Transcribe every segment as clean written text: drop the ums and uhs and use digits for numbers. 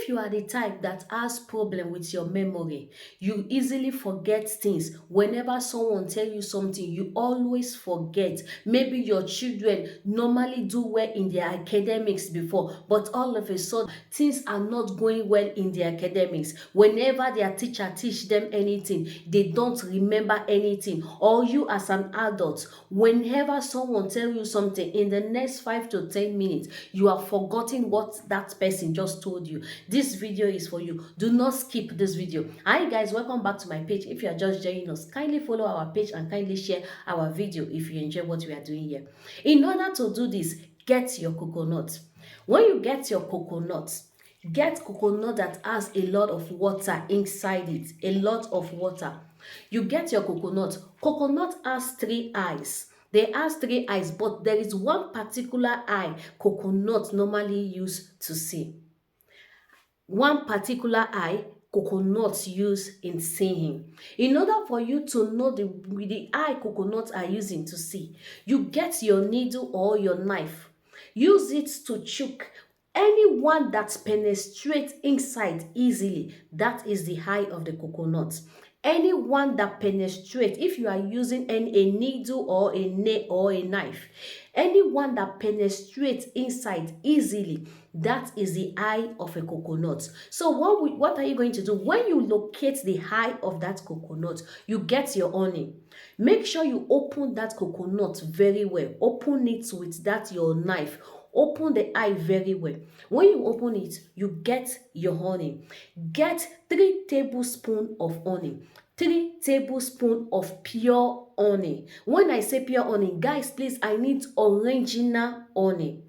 If you are the type that has problem with your memory, you easily forget things. Whenever someone tell you something, you always forget. Maybe your children normally do well in their academics before, but all of a sudden things are not going well in their academics. Whenever their teacher teach them anything, they don't remember anything. Or you as an adult, whenever someone tell you something, in the next 5 to 10 minutes, you have forgotten what that person just told you. This video is for you. Do not skip this video. Hi guys, welcome back to my page. If you are just joining us, kindly follow our page and kindly share our video if you enjoy what we are doing here. In order to do this, get your coconut. When you get your coconut, get coconut that has a lot of water inside it, a lot of water. You get your coconut. Coconut has 3 eyes. They has 3 eyes, but there is one particular eye coconut normally use to see. One particular eye coconuts use in seeing. In order for you to know the eye coconuts are using to see, you get your needle or your knife. Use it to choke anyone that penetrates inside easily. That is the eye of the coconut. Anyone that penetrates, if you are using a needle or a knife, anyone that penetrates inside easily, that is the eye of a coconut. So what are you going to do? When you locate the eye of that coconut, you get your honey. Make sure you open that coconut very well. Open it with that your knife. Open the eye very well. When you open it, you get your honey. Get 3 tablespoons of honey. 3 tablespoons of pure honey. When I say pure honey, guys, please, I need original honey.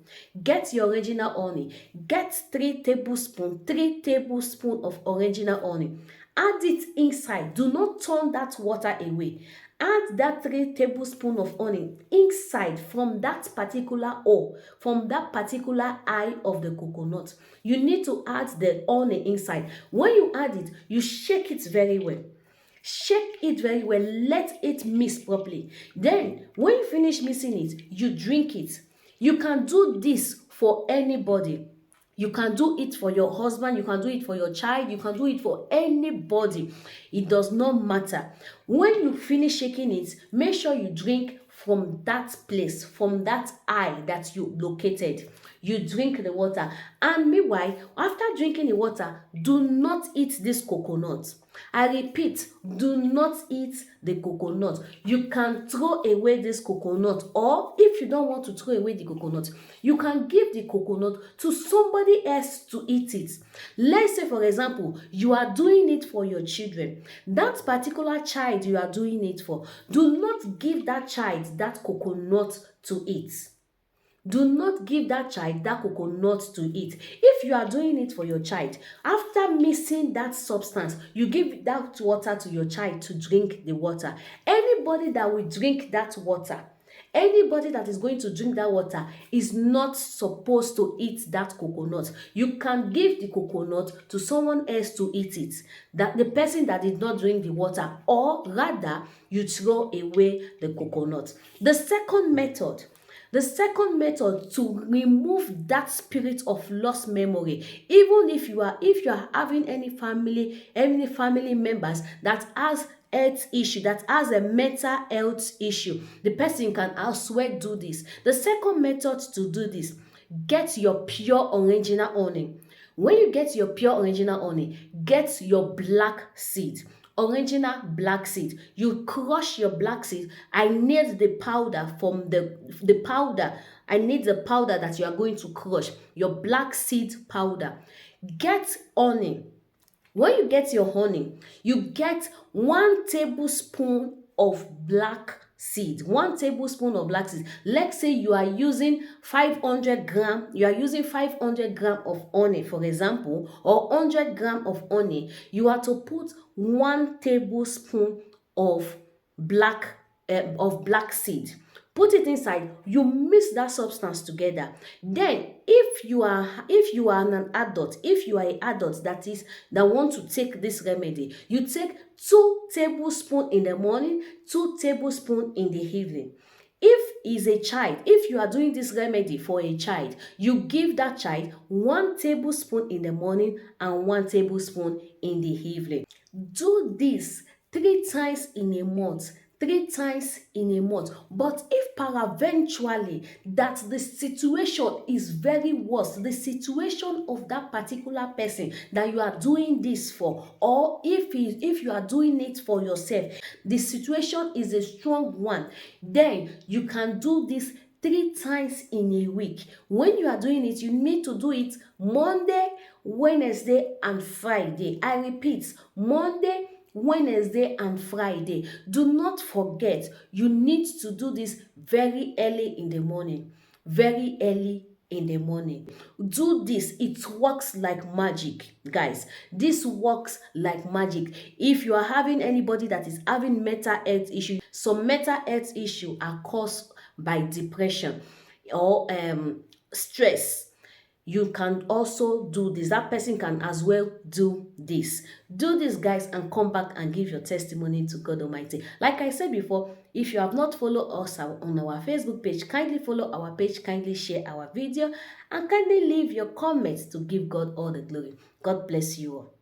Get your original honey. Get 3 tablespoons of original honey. Add it inside. Do not turn that water away. Add that 3 tablespoons of honey inside from that particular hole, from that particular eye of the coconut. You need to add the honey inside. When you add it, you shake it very well. Shake it very well. Let it mix properly. Then, when you finish mixing it, you drink it. You can do this for anybody. You can do it for your husband, you can do it for your child, you can do it for anybody. It does not matter. When you finish shaking it, make sure you drink from that place, from that eye that you located. You drink the water. And meanwhile, after drinking the water, do not eat this coconut. I repeat, do not eat the coconut. You can throw away this coconut, or if you don't want to throw away the coconut, you can give the coconut to somebody else to eat it. Let's say, for example, you are doing it for your children. That particular child you are doing it for, do not give that child that coconut to eat. Do not give that child that coconut to eat. If you are doing it for your child, after mixing that substance, you give that water to your child to drink the water. Anybody that will drink that water, anybody that is going to drink that water is not supposed to eat that coconut. You can give the coconut to someone else to eat it. That the person that did not drink the water, or rather, you throw away the coconut. The second method to remove that spirit of lost memory, even if you are having any family members that has health issue, that has a mental health issue, the person can elsewhere do this. The second method to do this, get your pure original honey. When you get your pure original honey, get your black seed. Original black seed. You crush your black seed. I need the powder from the powder. I need the powder that you are going to crush. Your black seed powder. Get honey. When you get your honey, you get 1 tablespoon of black seed. 1 tablespoon of black seed. Let's say you are using 500 gram. You are using 500 gram of honey, for example, or 100 gram of honey. You are to put 1 tablespoon of black seed. Put it inside. You mix that substance together. Then, if you are an adult, if you are an adult that want to take this remedy, you take 2 tablespoons in the morning, 2 tablespoons in the evening. If is a child, if you are doing this remedy for a child, you give that child 1 tablespoon in the morning and 1 tablespoon in the evening. Do this 3 times in a month. 3 times in a month. But if paraventually that the situation is very worse, the situation of that particular person that you are doing this for, or if you are doing it for yourself, the situation is a strong one, then you can do this 3 times in a week. When you are doing it, you need to do it Monday, Wednesday, and Friday. I repeat, Monday, Wednesday, and Friday. Do not forget, you need to do this very early in the morning. Very early in the morning. Do this. It works like magic, guys. This works like magic. If you are having anybody that is having mental health issue, some mental health issue are caused by depression or stress, you can also do this. That person can as well do this. Do this, guys, and come back and give your testimony to God Almighty. Like I said before, if you have not followed us on our Facebook page, kindly follow our page, kindly share our video, and kindly leave your comments to give God all the glory. God bless you all.